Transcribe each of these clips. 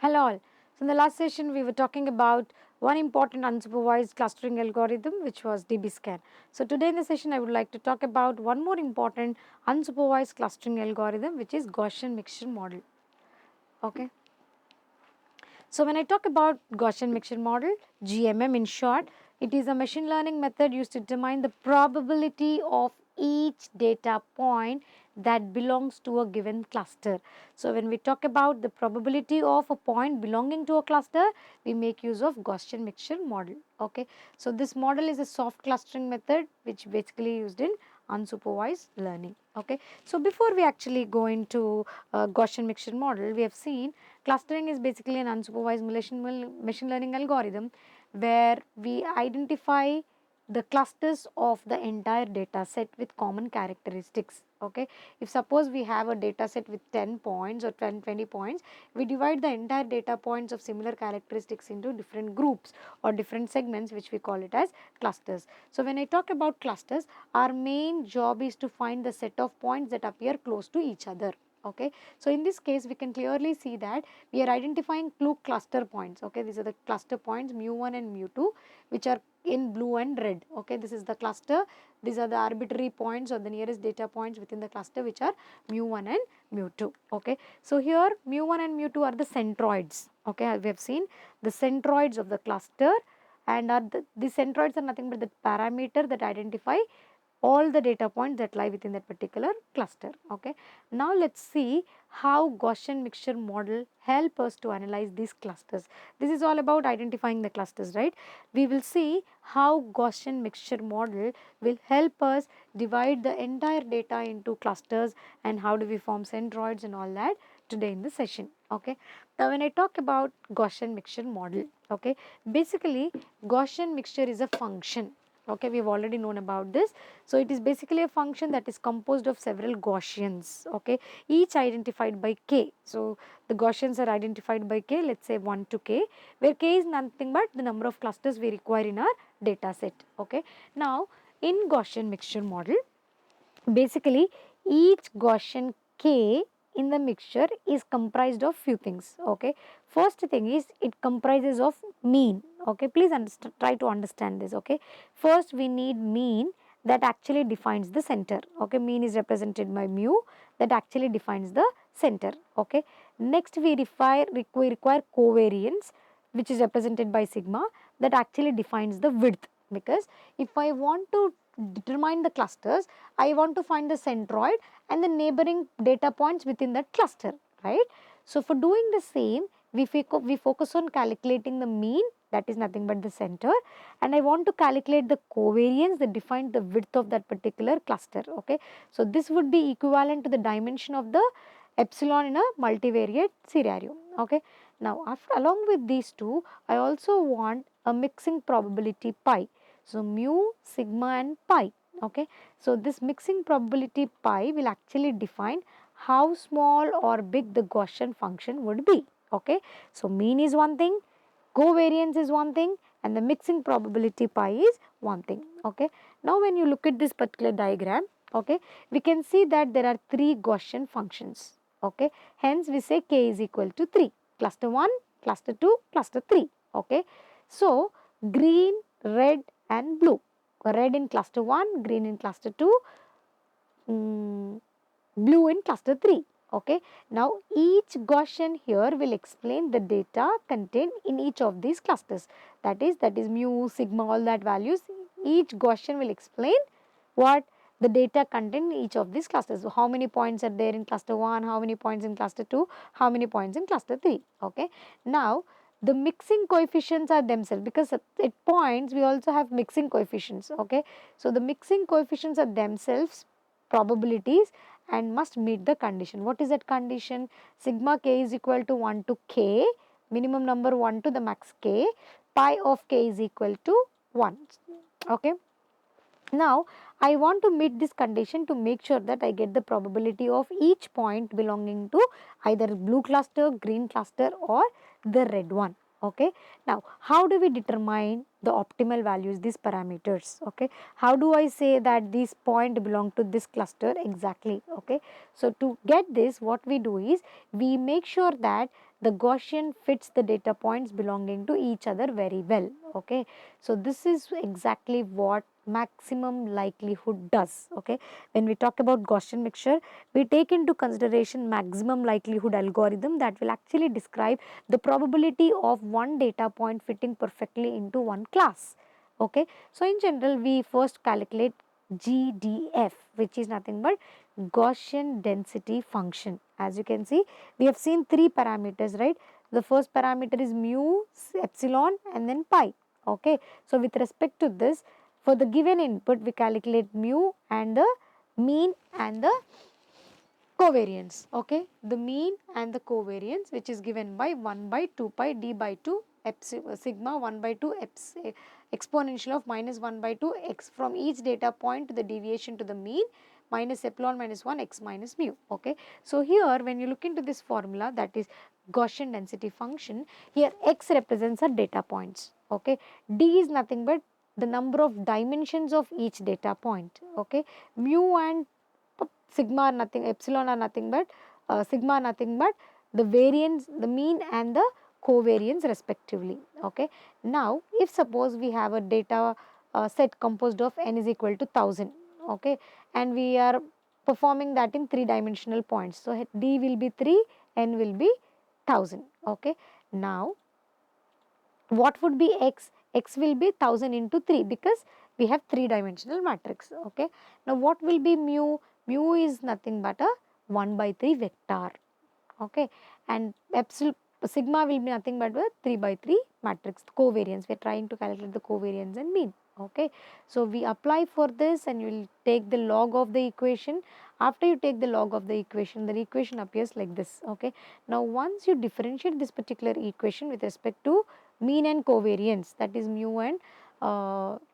Hello all. So in the last session we were talking about one important unsupervised clustering algorithm which was DB-scan. So today in the session I would like to talk about one more important unsupervised clustering algorithm which is Gaussian mixture model. Okay. So when I talk about Gaussian mixture model, GMM in short, it is a machine learning method used to determine the probability of each data point that belongs to a given cluster. So when we talk about the probability of a point belonging to a cluster, we make use of Gaussian mixture model. Okay. So this model is a soft clustering method which basically used in unsupervised learning. Okay. So before we actually go into Gaussian mixture model, we have seen clustering is basically an unsupervised machine learning algorithm where we identify the clusters of the entire data set with common characteristics. Okay, if suppose we have a data set with 10 points or 20 points, we divide the entire data points of similar characteristics into different groups or different segments, which we call it as clusters. So when I talk about clusters, our main job is to find the set of points that appear close to each other. Okay, so in this case we can clearly see that we are identifying two cluster points. Okay, these are the cluster points mu1 and mu2 which are in blue and red. Okay, this is the cluster, these are the arbitrary points or the nearest data points within the cluster which are mu1 and mu2. Okay, so here mu1 and mu2 are the centroids. Okay, we have seen the centroids of the cluster, and the centroids are nothing but the parameter that identify all the data points that lie within that particular cluster. Okay, now let's see how Gaussian mixture model help us to analyze these clusters. This is all about identifying the clusters, right? We will see how Gaussian mixture model will help us divide the entire data into clusters and how do we form centroids and all that today in the session. Okay, now when I talk about Gaussian mixture model, okay, basically Gaussian mixture is a function. Okay, we have already known about this. So it is basically a function that is composed of several Gaussians, okay, each identified by k. So the Gaussians are identified by k, let's say 1 to k, where k is nothing but the number of clusters we require in our data set. Okay, now in Gaussian mixture model, basically each Gaussian k in the mixture is comprised of few things. Okay, first thing is it comprises of mean. Okay, please try to understand this. Okay, first we need mean that actually defines the center. Okay, mean is represented by mu that actually defines the center. Okay, next we require covariance which is represented by sigma that actually defines the width, because if I want to determine the clusters, I want to find the centroid and the neighboring data points within that cluster, right? So for doing the same, we focus on calculating the mean, that is nothing but the center, and I want to calculate the covariance that defines the width of that particular cluster. Okay, so this would be equivalent to the dimension of the epsilon in a multivariate scenario. Okay, now along with these two, I also want a mixing probability pi. So mu, sigma and pi. Okay, so this mixing probability pi will actually define how small or big the Gaussian function would be. Okay, so mean is one thing, covariance is one thing, and the mixing probability pi is one thing. Okay, now when you look at this particular diagram, okay, we can see that there are three Gaussian functions. Okay, hence we say k is equal to 3, cluster 1, cluster 2, cluster 3. Okay, so green, red and blue, red in cluster 1, green in cluster 2, blue in cluster 3. Okay, now each Gaussian here will explain the data contained in each of these clusters, that is mu, sigma, all that values. Each Gaussian will explain what the data contained in each of these clusters. So how many points are there in cluster 1, how many points in cluster 2, how many points in cluster 3. Okay, now the mixing coefficients are themselves, because at points we also have mixing coefficients. Okay, so the mixing coefficients are themselves probabilities and must meet the condition. What is that condition? Sigma k is equal to 1 to k, minimum number 1 to the max k, pi of k is equal to 1. Okay, now I want to meet this condition to make sure that I get the probability of each point belonging to either blue cluster, green cluster or the red one. Okay, now how do we determine the optimal values, these parameters? Okay, how do I say that this point belong to this cluster exactly? Okay, so to get this, what we do is we make sure that the Gaussian fits the data points belonging to each other very well. Okay, so this is exactly what maximum likelihood does. Okay, when we talk about Gaussian mixture, we take into consideration maximum likelihood algorithm that will actually describe the probability of one data point fitting perfectly into one class. Okay, so in general we first calculate GDF, which is nothing but Gaussian density function. As you can see, we have seen three parameters, right? The first parameter is mu, epsilon, and then pi. Okay, so with respect to this, for the given input we calculate mu and the mean and the covariance. Okay, the mean and the covariance, which is given by 1 by 2 pi d by 2 sigma 1 by 2 exponential of minus 1 by 2 x from each data point to the deviation to the mean minus epsilon minus 1 x minus mu. Okay, so here when you look into this formula, that is Gaussian density function, here x represents our data points. Okay, d is nothing but the number of dimensions of each data point. Okay, mu and sigma are nothing, epsilon are nothing but sigma are nothing but the variance, the mean and the covariance respectively. Okay, now if suppose we have a data set composed of n is equal to 1000. Okay, and we are performing that in three dimensional points, so d will be 3, n will be 1000. Okay, now what would be x? X will be 1000 into 3 because we have three dimensional matrix. Okay, now what will be mu? Mu is nothing but a 1 by 3 vector. Okay, and epsilon sigma will be nothing but a 3 by 3 matrix covariance. We are trying to calculate the covariance and mean. Okay, so we apply for this and you will take the log of the equation. After you take the log of the equation appears like this. Okay, now once you differentiate this particular equation with respect to mean and covariance, that is mu and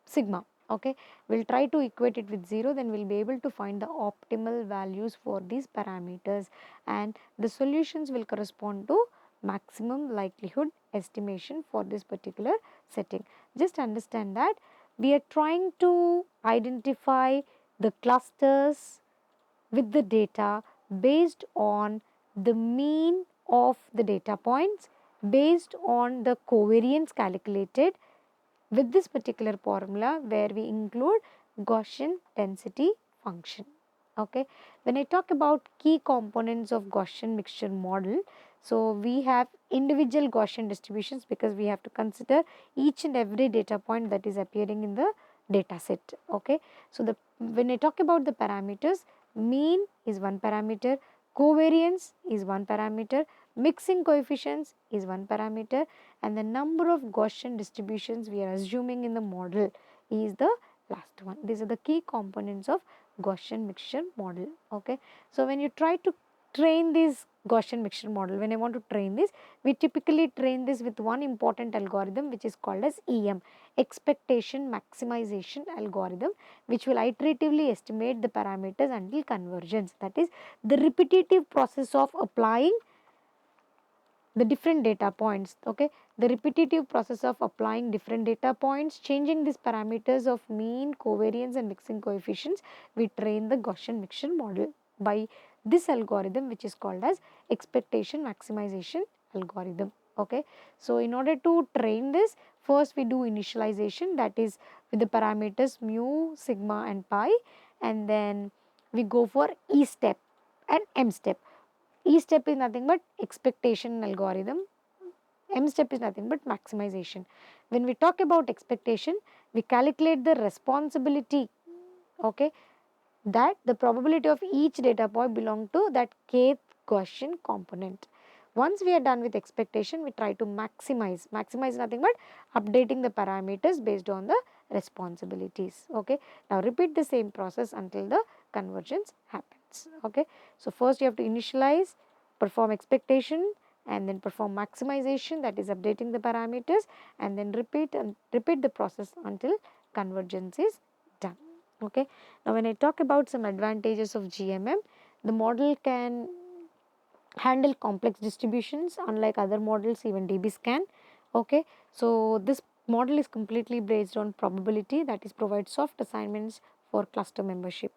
sigma. Okay, we'll try to equate it with 0, then we'll be able to find the optimal values for these parameters, and the solutions will correspond to maximum likelihood estimation for this particular setting. Just understand that we are trying to identify the clusters with the data based on the mean of the data points, based on the covariance calculated with this particular formula where we include Gaussian density function. Okay, when I talk about key components of Gaussian mixture model, so we have individual Gaussian distributions because we have to consider each and every data point that is appearing in the data set. Okay, so when I talk about the parameters, mean is one parameter, covariance is one parameter, mixing coefficients is one parameter, and the number of Gaussian distributions we are assuming in the model is the last one. These are the key components of Gaussian mixture model. Okay, so when you try to train this Gaussian mixture model, when I want to train this, we typically train this with one important algorithm which is called as EM, expectation maximization algorithm, which will iteratively estimate the parameters until convergence. That is the repetitive process of applying the different data points. Okay, the repetitive process of applying different data points, changing these parameters of mean, covariance and mixing coefficients, we train the Gaussian mixture model by this algorithm which is called as expectation maximization algorithm. Okay, so in order to train this, first we do initialization, that is with the parameters mu, sigma and pi, and then we go for E step and M step. E step is nothing but expectation algorithm. M step is nothing but maximization. When we talk about expectation, we calculate the responsibility, okay, that the probability of each data point belong to that kth Gaussian component. Once we are done with expectation, we try to maximize. Maximize nothing but updating the parameters based on the responsibilities. Okay. Now repeat the same process until the convergence happens. Okay. So first you have to initialize, perform expectation, and then perform maximization, that is updating the parameters, and then repeat the process until convergence is done. Okay. Now when I talk about some advantages of GMM, the model can handle complex distributions unlike other models, even DB scan. Okay, so this model is completely based on probability, that is provide soft assignments for cluster membership.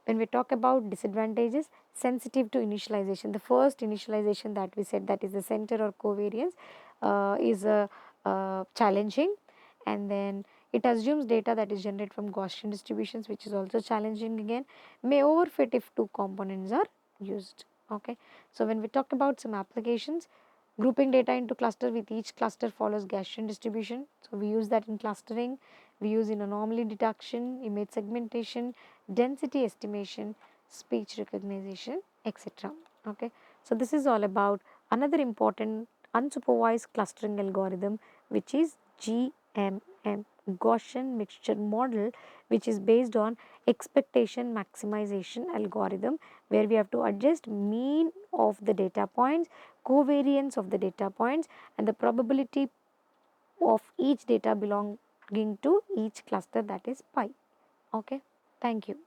When we talk about disadvantages, sensitive to initialization, the first initialization that we said, that is the center or covariance, is challenging, and then it assumes data that is generated from Gaussian distributions, which is also challenging again, may overfit if two components are used. Okay, so when we talk about some applications, grouping data into cluster, with each cluster follows Gaussian distribution. So we use that in clustering, we use in anomaly detection, image segmentation, density estimation, speech recognition, etc. Okay, so this is all about another important unsupervised clustering algorithm, which is GMM, Gaussian mixture model, which is based on expectation maximization algorithm, where we have to adjust mean of the data points, covariance of the data points, and the probability of each data belonging to each cluster, that is pi. Okay, thank you.